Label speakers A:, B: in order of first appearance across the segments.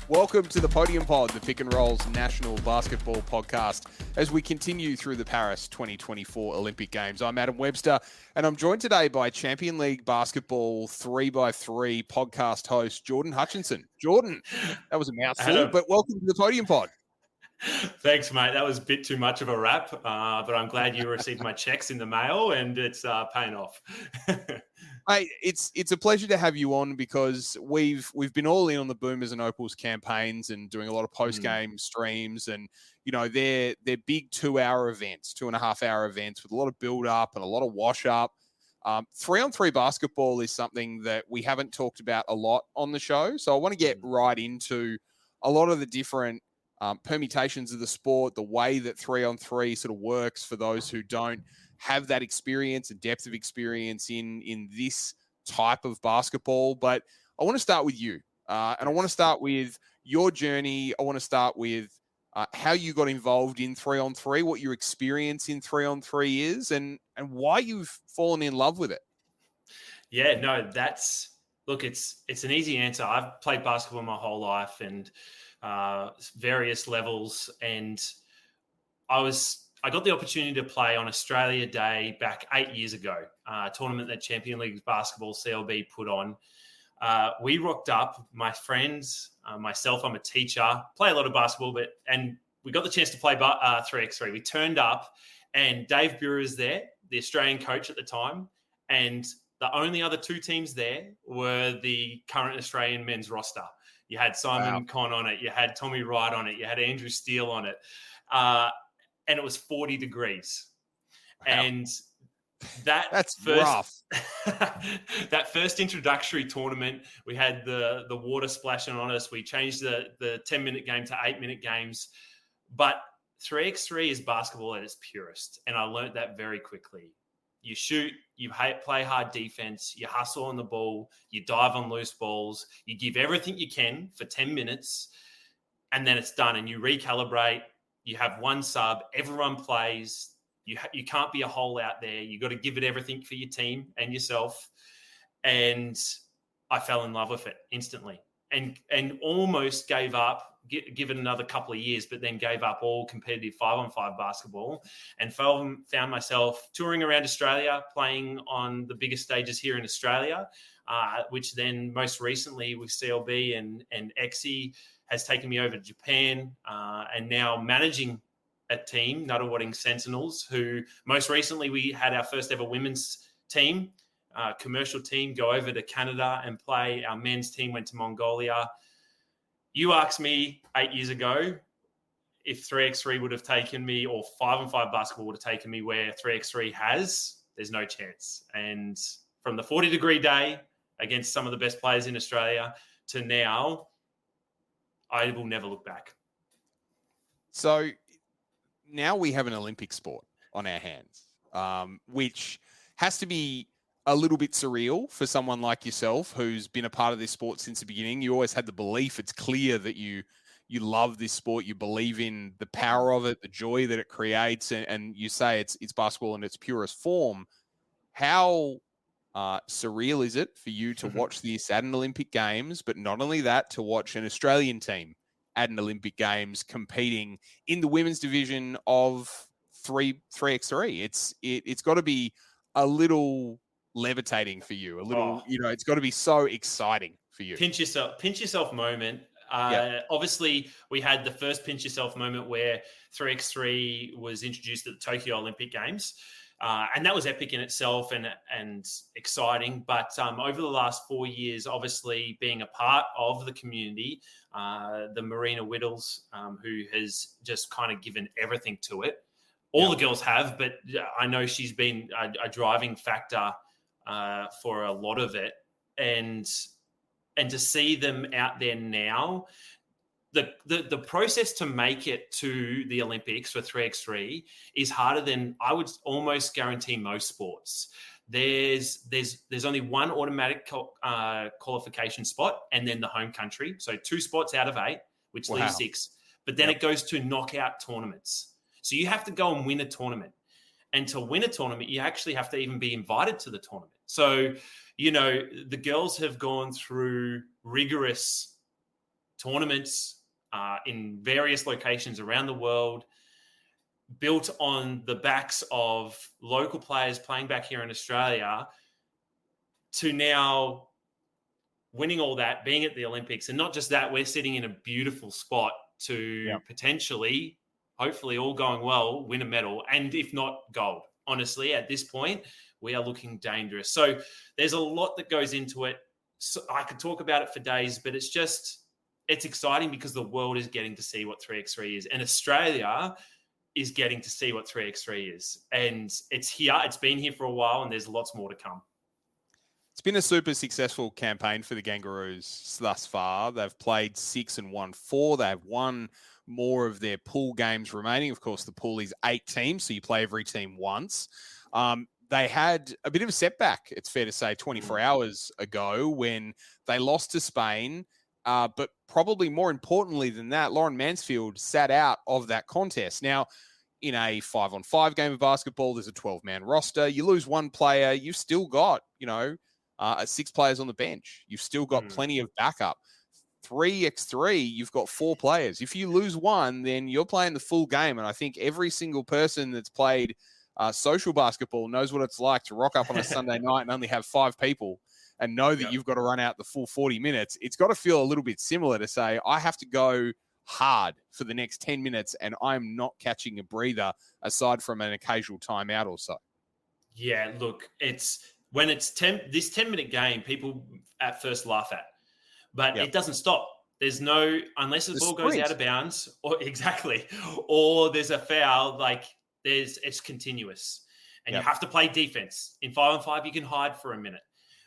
A: Welcome to the Podium Pod, the Pick and Rolls National Basketball Podcast, as we continue through the Paris 2024 Olympic Games. I'm Adam Webster, and I'm joined today by Champion League Basketball 3x3 podcast host, Jordan Hutchinson. Jordan, that was a mouthful,
B: Adam,
A: but welcome to the Podium Pod.
B: Thanks, mate. That was a bit too much of a rap, but I'm glad you received my checks in the mail, and it's paying off.
A: Hey, it's a pleasure to have you on because we've been all in on the Boomers and Opals campaigns and doing a lot of post-game streams, and you know they're big 2-hour events, 2.5-hour events with a lot of build-up and a lot of wash-up. 3-on-3 basketball is something that we haven't talked about a lot on the show, so I want to get right into a lot of the different permutations of the sport, the way that 3-on-3 sort of works for those who don't have that experience and depth of experience in this type of basketball. But I want to start with you. And I want to start with your journey. I want to start with how you got involved in 3-on-3, what your experience in 3-on-3 is, and why you've fallen in love with it.
B: Yeah, no, it's an easy answer. I've played basketball my whole life and various levels, and I got the opportunity to play on Australia Day back 8 years ago, a tournament that Champion League Basketball CLB put on. We rocked up, my friends, myself, I'm a teacher, play a lot of basketball, and we got the chance to play 3x3. We turned up, and Dave Buer is there, the Australian coach at the time, and the only other two teams there were the current Australian men's roster. You had Simon Conn on it, you had Tommy Wright on it, you had Andrew Steele on it. And it was 40 degrees. Wow. And that's
A: rough.
B: That first introductory tournament, we had the water splashing on us. We changed the 10-minute game to 8-minute games. But 3x3 is basketball at its purest. And I learned that very quickly. You shoot, you play hard defense, you hustle on the ball, you dive on loose balls, you give everything you can for 10 minutes, and then it's done. And you recalibrate. You have one sub, everyone plays. You can't be a hole out there. You got to give it everything for your team and yourself. And I fell in love with it instantly, and almost gave up, give it another couple of years, but then gave up all competitive 5-on-5 basketball and found myself touring around Australia, playing on the biggest stages here in Australia, which then most recently with CLB and XE has taken me over to Japan, and now managing a team, Nuttawatting Sentinels, who most recently we had our first ever women's team, commercial team, go over to Canada and play. Our men's team went to Mongolia. You asked me 8 years ago if 3x3 would have taken me, or 5-on-5 basketball would have taken me where 3x3 has. There's no chance. And from the 40-degree day against some of the best players in Australia to now, I will never look back.
A: So now we have an Olympic sport on our hands, which has to be a little bit surreal for someone like yourself who's been a part of this sport since the beginning. You always had the belief. It's clear that you love this sport. You believe in the power of it, the joy that it creates, and you say it's basketball in its purest form. How surreal is it for you to watch this at an Olympic Games, but not only that, to watch an Australian team at an Olympic Games competing in the women's division of 3x3? It's got to be a little levitating for you, a little, it's got to be so exciting for you.
B: Pinch yourself moment. Obviously, we had the first pinch yourself moment where 3x3 was introduced at the Tokyo Olympic Games. And that was epic in itself and exciting. But over the last 4 years, obviously being a part of the community, the Marina Whittles, who has just kind of given everything to it. All the girls have, but I know she's been a driving factor for a lot of it. And to see them out there now, the process to make it to the Olympics for 3x3 is harder than I would almost guarantee most sports. There's only one automatic qualification spot and then the home country. So 2 spots out of 8, which leaves 6. But then it goes to knockout tournaments. So you have to go and win a tournament. And to win a tournament, you actually have to even be invited to the tournament. So, the girls have gone through rigorous tournaments in various locations around the world, built on the backs of local players playing back here in Australia, to now winning all that, being at the Olympics. And not just that, we're sitting in a beautiful spot to potentially, hopefully all going well, win a medal, and if not, gold. Honestly, at this point, we are looking dangerous. So there's a lot that goes into it. So I could talk about it for days, but it's exciting because the world is getting to see what 3x3 is. And Australia is getting to see what 3x3 is. And it's here. It's been here for a while, and there's lots more to come.
A: It's been a super successful campaign for the Gangurrus thus far. They've played 6 and won 4. They've won more of their pool games remaining. Of course, the pool is 8 teams, so you play every team once. They had a bit of a setback, it's fair to say, 24 hours ago when they lost to Spain. But probably more importantly than that, Lauren Mansfield sat out of that contest. Now, in a 5-on-5 game of basketball, there's a 12-man roster. You lose one player, you've still got, 6 players on the bench. You've still got plenty of backup. 3x3, you've got 4 players. If you lose one, then you're playing the full game. And I think every single person that's played social basketball knows what it's like to rock up on a Sunday night and only have 5 people and know that you've got to run out the full 40 minutes. It's got to feel a little bit similar to say, I have to go hard for the next 10 minutes and I'm not catching a breather aside from an occasional timeout or so.
B: Yeah, look, when it's this 10-minute game, people at first laugh at, but it doesn't stop. There's no, unless the ball goes out of bounds, or or there's a foul, it's continuous. And you have to play defense. In 5-on-5, you can hide for a minute.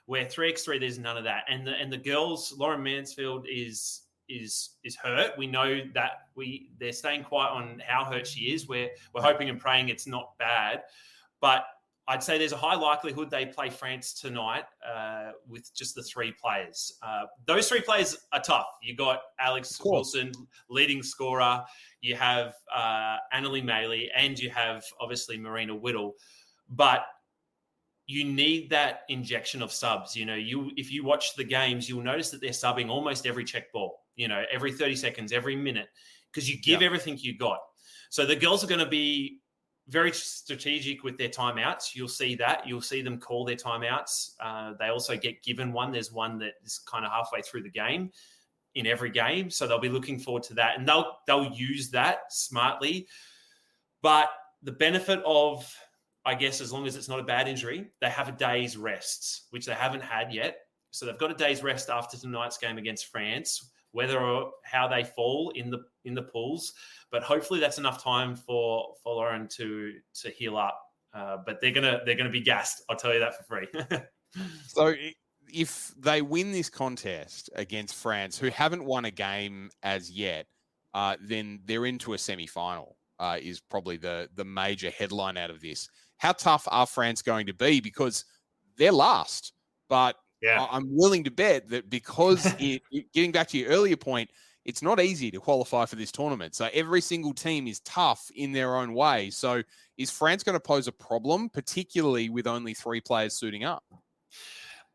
B: Where 3x3, there's none of that. And the girls, Lauren Mansfield is hurt. We know that they're staying quiet on how hurt she is. We're hoping and praying it's not bad. But I'd say there's a high likelihood they play France tonight with just the 3 players. Those 3 players are tough. You got Alex Wilson, leading scorer. You have Annalie Maley, and you have obviously Marina Whittle. But you need that injection of subs. If you watch the games, you'll notice that they're subbing almost every check ball. Every 30 seconds, every minute, because you give everything you got. So the girls are going to be very strategic with their timeouts. You'll see that. You'll see them call their timeouts. They also get given one. There's one that is kind of halfway through the game in every game. So they'll be looking forward to that. And they'll use that smartly. But the benefit of, I guess, as long as it's not a bad injury, they have a day's rest, which they haven't had yet. So they've got a day's rest after tonight's game against France, whether or how they fall in the pools. But hopefully that's enough time for Lauren to heal up. But they're gonna be gassed. I'll tell you that for free.
A: So if they win this contest against France, who haven't won a game as yet, then they're into a semi-final. Is probably the major headline out of this. How tough are France going to be? Because they're last, but I'm willing to bet that because getting back to your earlier point, it's not easy to qualify for this tournament. So every single team is tough in their own way. So is France going to pose a problem, particularly with only 3 players suiting up?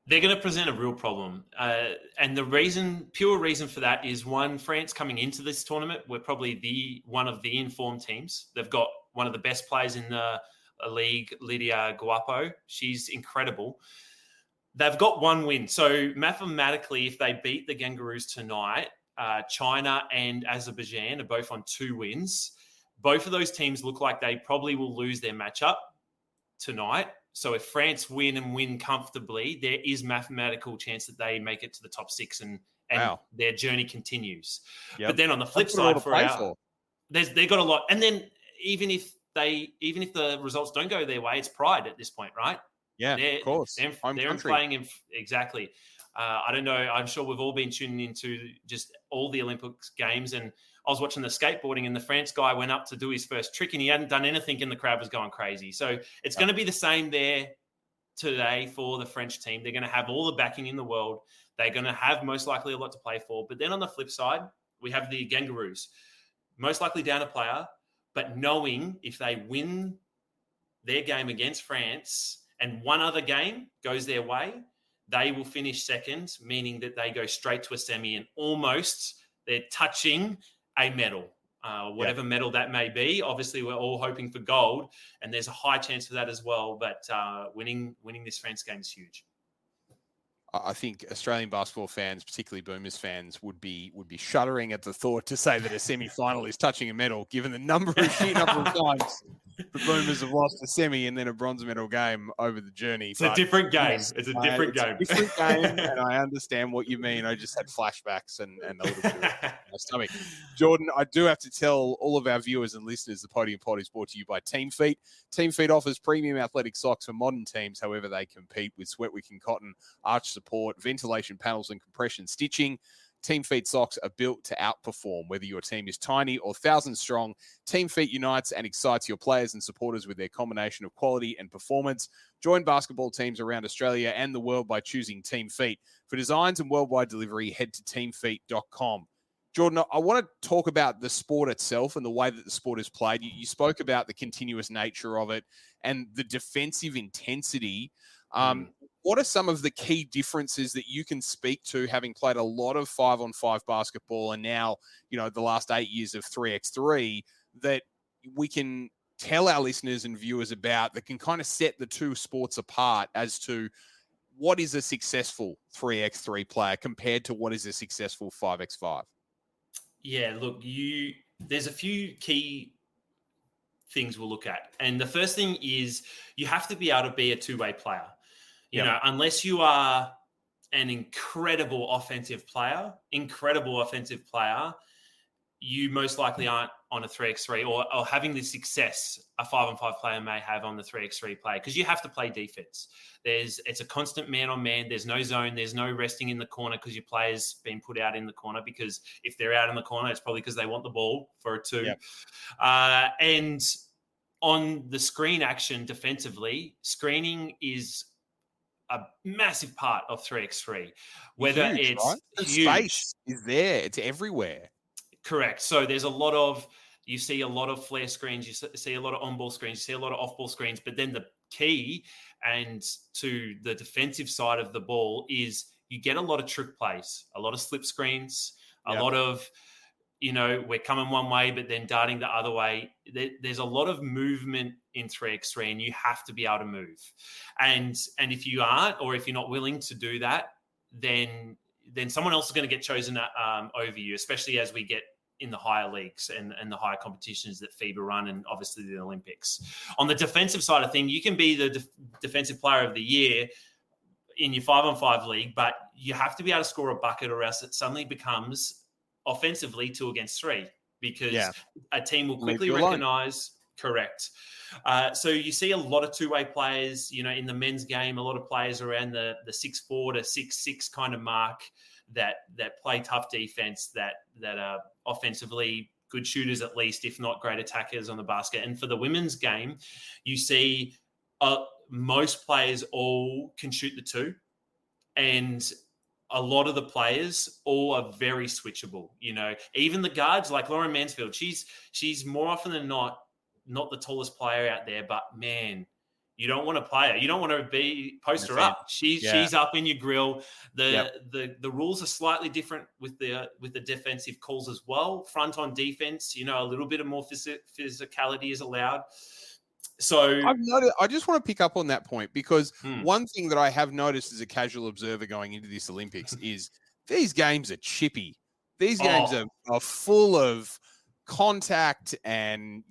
B: They're going to present a real problem. And the pure reason for that is, one, France coming into this tournament, we're probably one of the informed teams. They've got one of the best players in the league, Lydia Guapo. She's incredible. They've got 1 win. So mathematically, if they beat the Gangurrus tonight, China and Azerbaijan are both on 2 wins. Both of those teams look like they probably will lose their matchup tonight. So if France win comfortably, there is mathematical chance that they make it to the top 6 and their journey continues. Yep. But then on the flip side, they've got a lot. And then even if the results don't go their way, it's pride at this point, right?
A: Yeah, of course.
B: They're playing in exactly. I don't know. I'm sure we've all been tuning into just all the Olympics games, and I was watching the skateboarding, and the France guy went up to do his first trick, and he hadn't done anything, and the crowd was going crazy. So it's going to be the same there today for the French team. They're going to have all the backing in the world. They're going to have most likely a lot to play for. But then on the flip side, we have the Gangurrus, most likely down a player, but knowing if they win their game against France and one other game goes their way, they will finish second, meaning that they go straight to a semi and almost They're touching a medal, whatever medal that may be. Obviously, we're all hoping for gold, and there's a high chance for that as well. But winning this France game is huge.
A: I think Australian basketball fans, particularly Boomers fans, would be shuddering at the thought to say that a semi-final is touching a medal, given the sheer number of times the Boomers have lost a semi and then a bronze medal game over the journey.
B: It's a different game. Yes, it's a different game.
A: A different game, and I understand what you mean. I just had flashbacks and a little bit of my stomach. Jordan, I do have to tell all of our viewers and listeners the Podium Pod is brought to you by Team Feet. Team Feet offers premium athletic socks for modern teams, however they compete, with sweat wicking cotton, arch support, ventilation panels, and compression stitching. Team Feet socks are built to outperform. Whether your team is tiny or 1,000 strong, Team Feet unites and excites your players and supporters with their combination of quality and performance. Join basketball teams around Australia and the world by choosing Team Feet. For designs and worldwide delivery, head to teamfeet.com. Jordan, I want to talk about the sport itself and the way that the sport is played. You spoke about the continuous nature of it and the defensive intensity. What are some of the key differences that you can speak to, having played a lot of 5-on-5 basketball and now, the last 8 years of 3x3, that we can tell our listeners and viewers about, that can kind of set the two sports apart as to what is a successful 3x3 player compared to what is a successful 5x5?
B: Yeah, look, there's a few key things we'll look at. And the first thing is you have to be able to be a two-way player. You know, unless you are an incredible offensive player, you most likely aren't on a 3x3 or having the success a 5-on-5 player may have on the 3x3 player, because you have to play defense. It's a constant man-on-man. There's no zone. There's no resting in the corner because your player's been put out in the corner, because if they're out in the corner, it's probably because they want the ball for a two. Yep. And on the screen action defensively, screening is a massive part of 3x3. Whether
A: huge,
B: it's
A: right? The space is there. It's everywhere.
B: Correct. So there's you see a lot of flare screens, you see a lot of on-ball screens, you see a lot of off-ball screens, but then the key and to the defensive side of the ball is you get a lot of trick plays, a lot of slip screens, a lot of, we're coming one way, but then darting the other way. There's a lot of movement in 3x3 and you have to be able to move. And if you aren't, or if you're not willing to do that, then someone else is going to get chosen over you, especially as we get in the higher leagues and the higher competitions that FIBA run, and obviously the Olympics. On the defensive side of things, you can be the defensive player of the year in your 5-on-5 league, but you have to be able to score a bucket, or else it suddenly becomes offensively 2 against 3, because a team will quickly recognize. Correct. So you see a lot of two-way players, in the men's game, a lot of players around the 6'4" to 6'6" kind of mark that play tough defense, that are offensively good shooters, at least, if not great attackers on the basket. And for the women's game, you see most players all can shoot the two, and a lot of the players all are very switchable. Even the guards, like Lauren Mansfield, she's more often than not the tallest player out there, but man, you don't want to play her. You don't want to post her up. She's up in your grill. The rules are slightly different with the defensive calls as well. Front on defense, a little bit of more physicality is allowed. So
A: I just want to pick up on that point, because one thing that I have noticed as a casual observer going into this Olympics is these games are chippy. These games are full of contact and,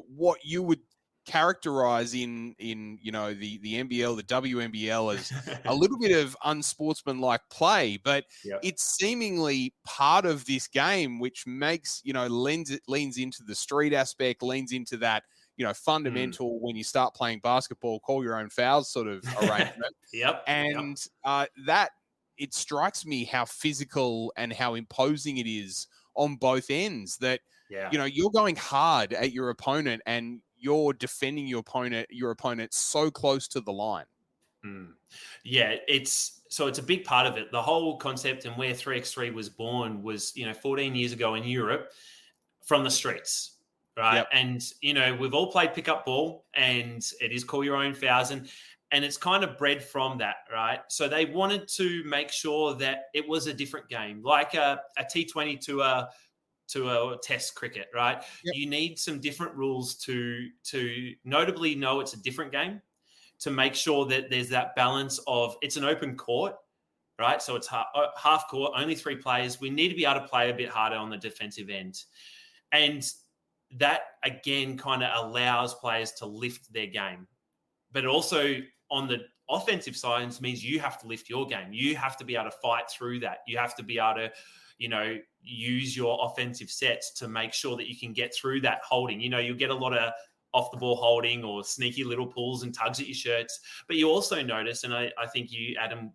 A: what you would characterize in the NBL, the WNBL, as a little bit of unsportsmanlike play, but it's seemingly part of this game, which makes, leans into the street aspect, leans into that, fundamental when you start playing basketball, call your own fouls sort of arrangement. That it strikes me how physical and how imposing it is on both ends, that, you're going hard at your opponent and you're defending your opponent so close to the line.
B: Yeah, it's a big part of it. The whole concept and where 3x3 was born was, 14 years ago in Europe, from the streets, right? And, we've all played pickup ball, and it is call your own fouls. And it's kind of bred from that, right? So they wanted to make sure that it was a different game, like a T20 to a test cricket, right?
A: Yep.
B: You need some different rules to notably know it's a different game, to make sure that there's that balance of it's an open court, right? So it's half court, only 3 players. We need to be able to play a bit harder on the defensive end. And that, again, kind of allows players to lift their game. But also on the offensive side means you have to lift your game. You have to be able to fight through that. You have to be able to, use your offensive sets to make sure that you can get through that holding. You'll get a lot of off the ball holding or sneaky little pulls and tugs at your shirts. But you also notice, and I think you, Adam,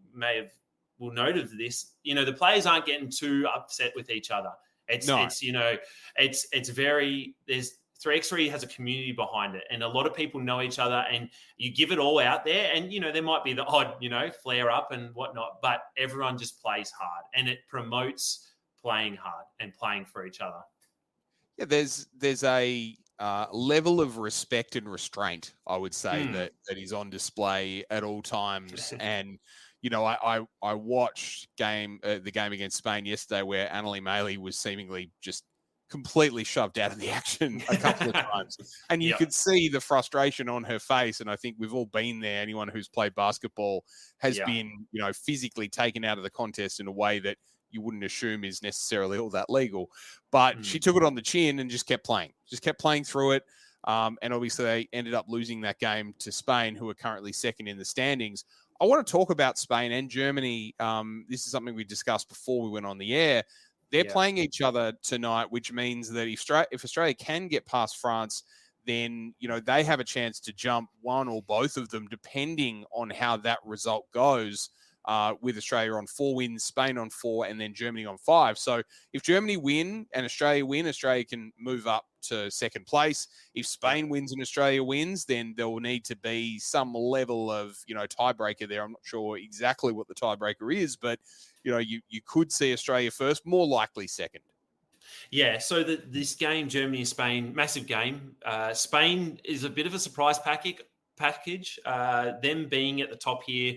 B: will note of this, the players aren't getting too upset with each other. It's 3x3 has a community behind it, and a lot of people know each other, and you give it all out there, and there might be the odd flare up and whatnot, but everyone just plays hard, and it promotes playing hard and playing for each other.
A: Yeah, there's a level of respect and restraint, I would say, that is on display at all times. And I watched the game against Spain yesterday, where Anneli Maley was seemingly just completely shoved out of the action a couple of times, and you could see the frustration on her face. And I think we've all been there. Anyone who's played basketball has been, physically taken out of the contest in a way that you wouldn't assume is necessarily all that legal. But she took it on the chin and just kept playing through it. And obviously they ended up losing that game to Spain, who are currently second in the standings. I want to talk about Spain and Germany. This is something we discussed before we went on the air. They're playing each other tonight, which means that if Australia can get past France, then, they have a chance to jump one or both of them, depending on how that result goes, with Australia on 4 wins, Spain on 4, and then Germany on 5. So if Germany win and Australia win, Australia can move up to second place. If Spain wins and Australia wins, then there will need to be some level of, tiebreaker there. I'm not sure exactly what the tiebreaker is, but, you could see Australia first, more likely second.
B: Yeah, so this game, Germany and Spain, massive game. Spain is a bit of a surprise package. Them being at the top here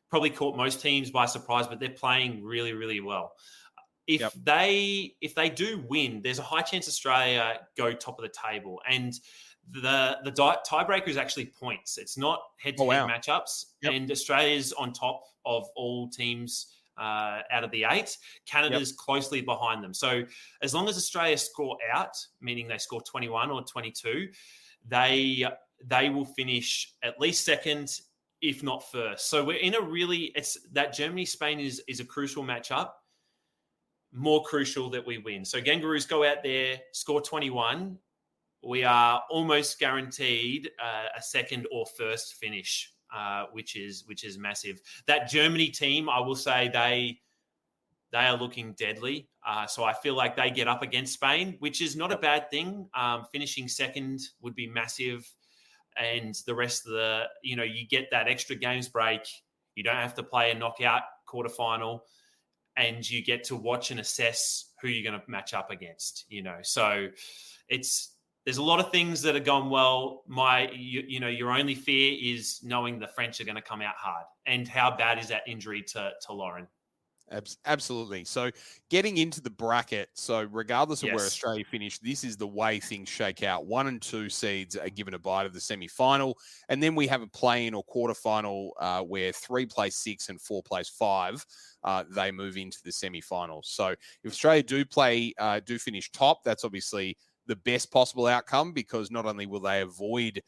B: probably caught most teams by surprise, but they're playing really, really well. If they do win, there's a high chance Australia go top of the table, and the tiebreaker is actually points. It's not head-to-head matchups, and Australia's on top of all teams out of the 8. Canada's closely behind them. So as long as Australia score out, meaning they score 21 or 22, they will finish at least second, if not first. So we're in that Germany-Spain is a crucial matchup, more crucial that we win. So Gangurrus go out there, score 21. We are almost guaranteed a second or first finish, which is massive. That Germany team, I will say they are looking deadly. So I feel like they get up against Spain, which is not a bad thing. Finishing second would be massive. And the rest of you get that extra games break. You don't have to play a knockout quarterfinal, and you get to watch and assess who you're going to match up against, So there's a lot of things that are gone well. Your only fear is knowing the French are going to come out hard. And how bad is that injury to Lauren?
A: Absolutely. So getting into the bracket, so regardless of where Australia finished, this is the way things shake out. 1 and 2 seeds are given a bye to the semi-final, and then we have a play-in or quarterfinal where 3 plays 6 and 4 plays 5. They move into the semi-finals. So if Australia do finish top, that's obviously the best possible outcome, because not only will they avoid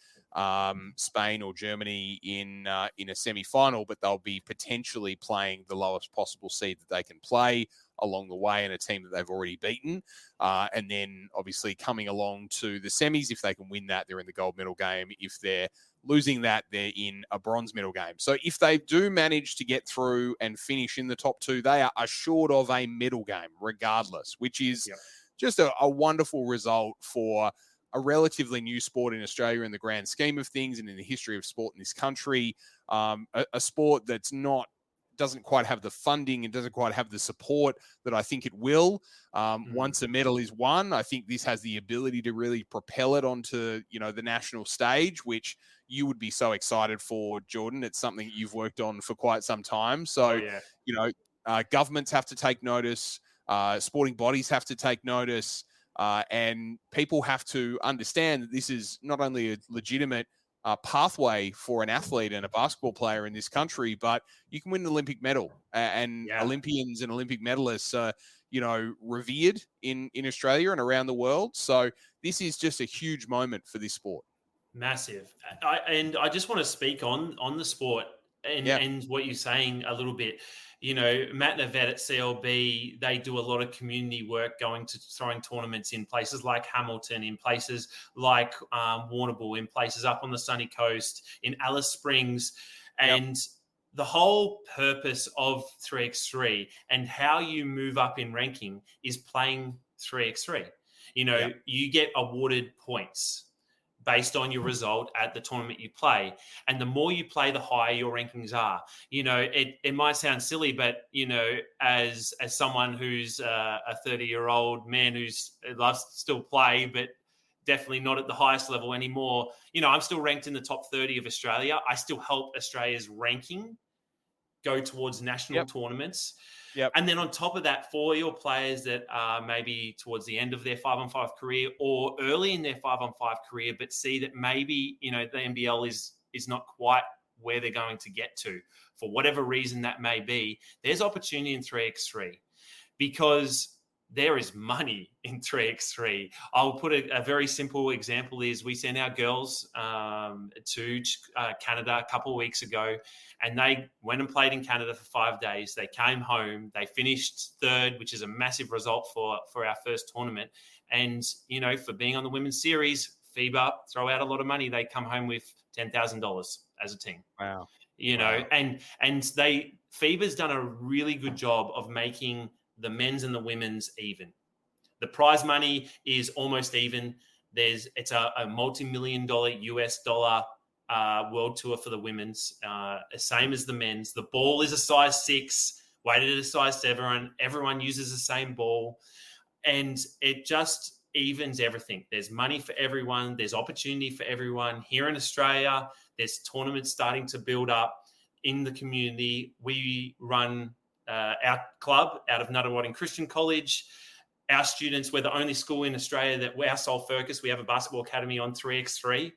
A: Spain or Germany in a semi-final, but they'll be potentially playing the lowest possible seed that they can play along the way, and a team that they've already beaten. And then obviously coming along to the semis, if they can win that, they're in the gold medal game. If they're losing that, they're in a bronze medal game. So if they do manage to get through and finish in the top 2, they are assured of a medal game regardless, which is just a wonderful result for a relatively new sport in Australia in the grand scheme of things, and in the history of sport in this country. A sport that's doesn't quite have the funding and doesn't quite have the support that I think it will. Once a medal is won, I think this has the ability to really propel it onto, the national stage, which, you would be so excited for, Jordan. It's something that you've worked on for quite some time.
B: Oh,
A: So,
B: yeah.
A: you know, governments have to take notice, sporting bodies have to take notice, and people have to understand that this is not only a legitimate pathway for an athlete and a basketball player in this country, but you can win an Olympic medal, and
B: Yeah.
A: Olympians and Olympic medalists are, you know, revered in Australia and around the world. So this is just a huge moment for this sport.
B: Massive. I just want to speak on the sport and what you're saying a little bit. You know, Matt and Yvette at CLB, they do a lot of community work, throwing tournaments in places like Hamilton, in places like Warrnambool, in places up on the sunny coast, in Alice Springs. And the whole purpose of 3x3 and how you move up in ranking is playing 3x3. You know, you get awarded points based on your result at the tournament you play. And the more you play, the higher your rankings are. You know, it might sound silly, but, you know, as someone who's a 30-year-old man who's loves to still play, but definitely not at the highest level anymore, you know, I'm still ranked in the top 30 of Australia. I still help Australia's ranking go towards national tournaments. And then on top of that, for your players that are maybe towards the end of their 5-on-5 career or early in their 5-on-5 career, but see that maybe, you know, the NBL is not quite where they're going to get to for whatever reason that may be, there's opportunity in 3x3 because there is money in 3x3. I'll put a very simple example is we sent our girls to Canada a couple of weeks ago, and they went and played in Canada for 5 days. They came home. They finished third, which is a massive result for our first tournament. And, you know, for being on the women's series, FIBA throw out a lot of money. They come home with $10,000 as a team.
A: Wow.
B: You know, and FIBA's done a really good job of making the men's and the women's even. The prize money is almost even. It's a multi-million-dollar US dollar world tour for the women's, same as the men's. The ball is a size 6, weighted at a size 7. Everyone uses the same ball, and it just evens everything. There's money for everyone. There's opportunity for everyone. Here in Australia, there's tournaments starting to build up in the community. We run our club out of Nuttawading Christian College. Our students, we're the only school in Australia that we're our sole focus. We have a basketball academy on 3x3,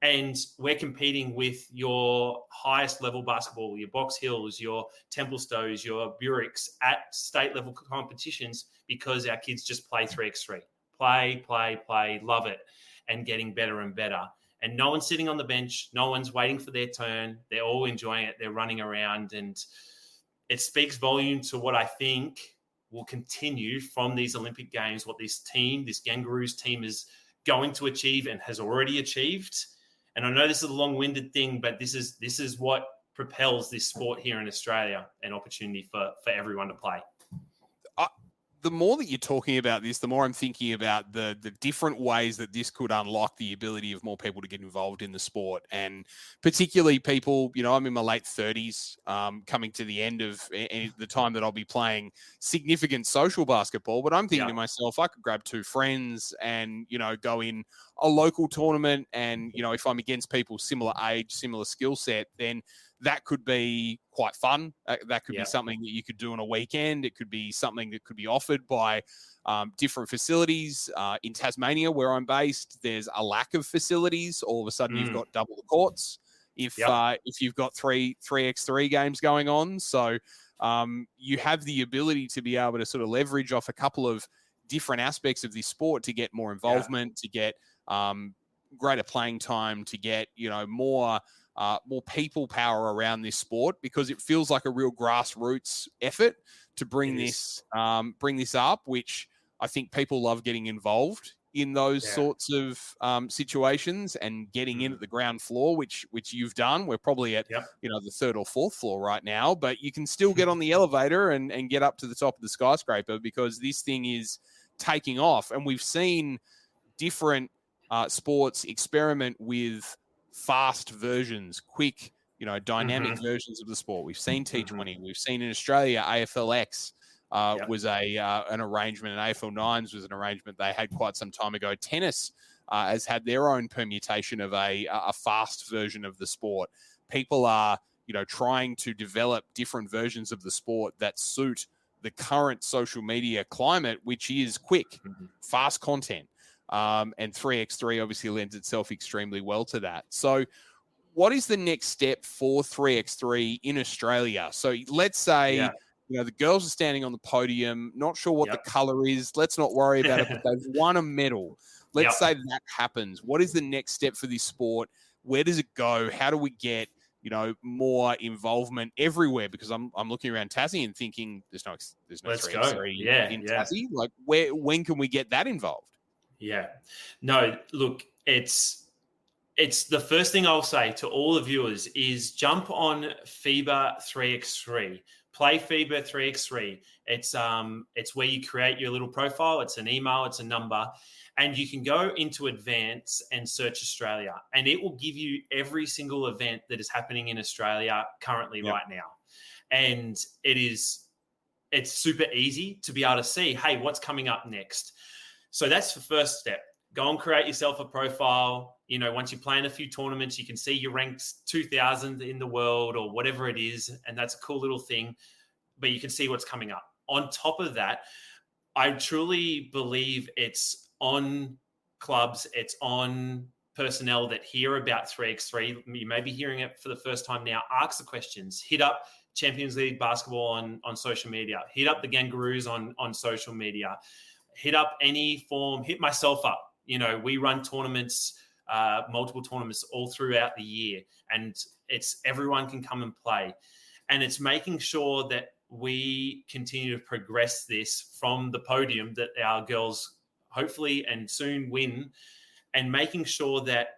B: and we're competing with your highest level basketball, your Box Hills, your Templestows, your Buricks at state level competitions because our kids just play 3x3. Play, love it, and getting better and better. And no one's sitting on the bench. No one's waiting for their turn. They're all enjoying it. They're running around, and it speaks volume to what I think will continue from these Olympic Games, what this Gangurrus team is going to achieve and has already achieved. And I know this is a long-winded thing, but this is what propels this sport here in Australia, an opportunity for everyone to play.
A: The more that you're talking about this, the more I'm thinking about the different ways that this could unlock the ability of more people to get involved in the sport. And particularly people, you know, I'm in my late 30s, coming to the end of the time that I'll be playing significant social basketball. But I'm thinking to myself, I could grab 2 friends and, you know, go in a local tournament. And, you know, if I'm against people similar age, similar skill set, then that could be quite fun. That could be something that you could do on a weekend. It could be something that could be offered by different facilities. In Tasmania, where I'm based, there's a lack of facilities. All of a sudden, you've got double the courts if you've got 3x3 games going on. So you have the ability to be able to sort of leverage off a couple of different aspects of this sport to get more involvement, to get greater playing time, to get, you know, more people power around this sport, because it feels like a real grassroots effort to bring this up, which I think people love getting involved in those sorts of situations and getting in at the ground floor, which you've done. We're probably at, you know, the 3rd or 4th floor right now, but you can still get on the elevator and get up to the top of the skyscraper, because this thing is taking off. And we've seen different sports experiment with fast versions, quick, you know, dynamic versions of the sport. We've seen T20. We've seen in Australia, AFLX was an arrangement, and AFL 9s was an arrangement they had quite some time ago. Tennis has had their own permutation of a fast version of the sport. People are, trying to develop different versions of the sport that suit the current social media climate, which is quick, fast content. And 3x3 obviously lends itself extremely well to that. So what is the next step for 3x3 in Australia? So let's say, the girls are standing on the podium, not sure what the color is. Let's not worry about it, but they've won a medal. Let's say that happens. What is the next step for this sport? Where does it go? How do we get, more involvement everywhere? Because I'm looking around Tassie and thinking there's no
B: Let's
A: 3x3 in Tassie. Like when can we get that involved?
B: Yeah. No, look, it's the first thing I'll say to all the viewers is jump on FIBA 3x3. Play FIBA 3x3. It's where you create your little profile. It's an email, it's a number, and you can go into advanced and search Australia, and it will give you every single event that is happening in Australia currently right now. And it's super easy to be able to see, hey, what's coming up next? So that's the first step. Go and create yourself a profile. Once you play in a few tournaments, you can see you're ranked 2,000 in the world or whatever it is. And that's a cool little thing, but you can see what's coming up. On top of that, I truly believe it's on clubs, it's on personnel that hear about 3x3. You may be hearing it for the first time now. Ask the questions. Hit up Champions League basketball on social media. Hit up the Gangurrus on social media. Hit up any form. Hit myself up. We run tournaments, multiple tournaments all throughout the year, and it's everyone can come and play. And it's making sure that we continue to progress this from the podium that our girls hopefully and soon win, and making sure that,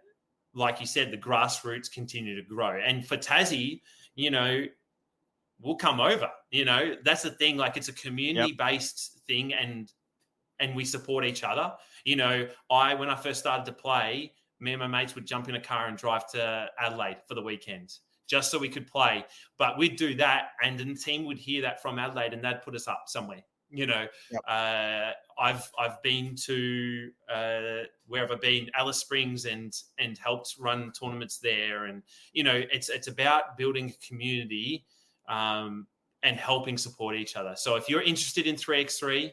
B: like you said, the grassroots continue to grow. And for Tassie, we'll come over. That's the thing. Like, it's a community-based thing, and we support each other. When I first started to play, me and my mates would jump in a car and drive to Adelaide for the weekend just so we could play. But we'd do that, and the team would hear that from Adelaide, and they'd put us up somewhere. I've been to where have I been? Alice Springs and helped run tournaments there, and it's about building a community and helping support each other. So if you're interested in 3x3,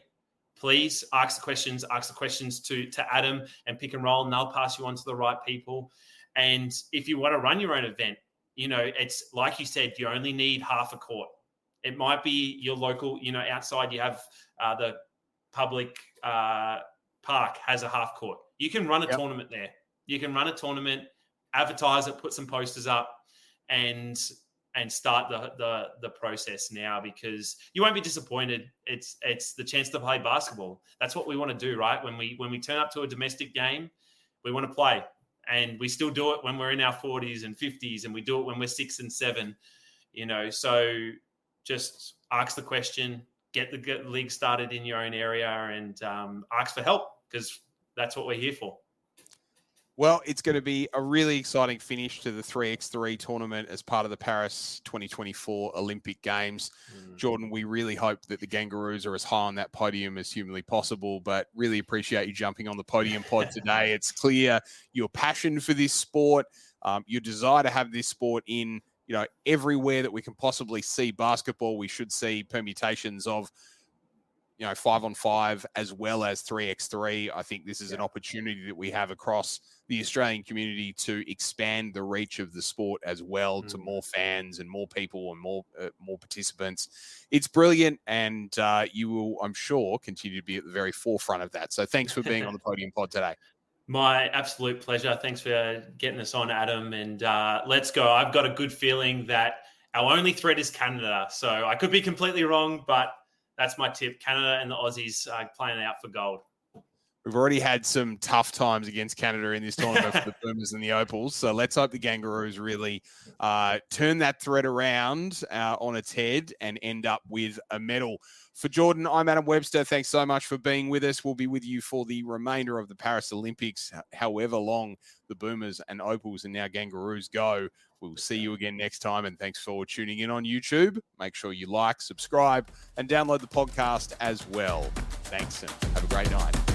B: please ask the questions to Adam and Pick and Roll, and they'll pass you on to the right people. And if you want to run your own event, it's like you said, you only need half a court. It might be your local, outside you have the public park has a half court. You can run a tournament there. You can run a tournament, advertise it, put some posters up, and start the process now, because you won't be disappointed. It's the chance to play basketball. That's what we want to do, right? When we turn up to a domestic game, we want to play, and we still do it when we're in our 40s and 50s, and we do it when we're 6 and 7. So just ask the question, get the league started in your own area, and ask for help, because that's what we're here for.
A: Well, it's going to be a really exciting finish to the 3x3 tournament as part of the Paris 2024 Olympic Games. Jordan, we really hope that the Gangurrus are as high on that podium as humanly possible, but really appreciate you jumping on the Podium Pod today. It's clear your passion for this sport, your desire to have this sport in, everywhere that we can possibly see basketball. We should see permutations of 5-on-5 as well as 3x3. I think this is an opportunity that we have across the Australian community to expand the reach of the sport as well to more fans and more people and more participants. It's brilliant, and you will, I'm sure, continue to be at the very forefront of that. So thanks for being on the Podium Pod today.
B: My absolute pleasure. Thanks for getting us on, Adam. And let's go. I've got a good feeling that our only threat is Canada. So I could be completely wrong, but that's my tip. Canada and the Aussies are playing out for gold.
A: We've already had some tough times against Canada in this tournament for the Boomers and the Opals. So let's hope the Gangurrus really turn that thread around on its head and end up with a medal. For Jordan, I'm Adam Webster. Thanks so much for being with us. We'll be with you for the remainder of the Paris Olympics, however long the Boomers and Opals and now Gangurrus go. We'll see you again next time, and thanks for tuning in on YouTube. Make sure you like, subscribe, and download the podcast as well. Thanks, and have a great night.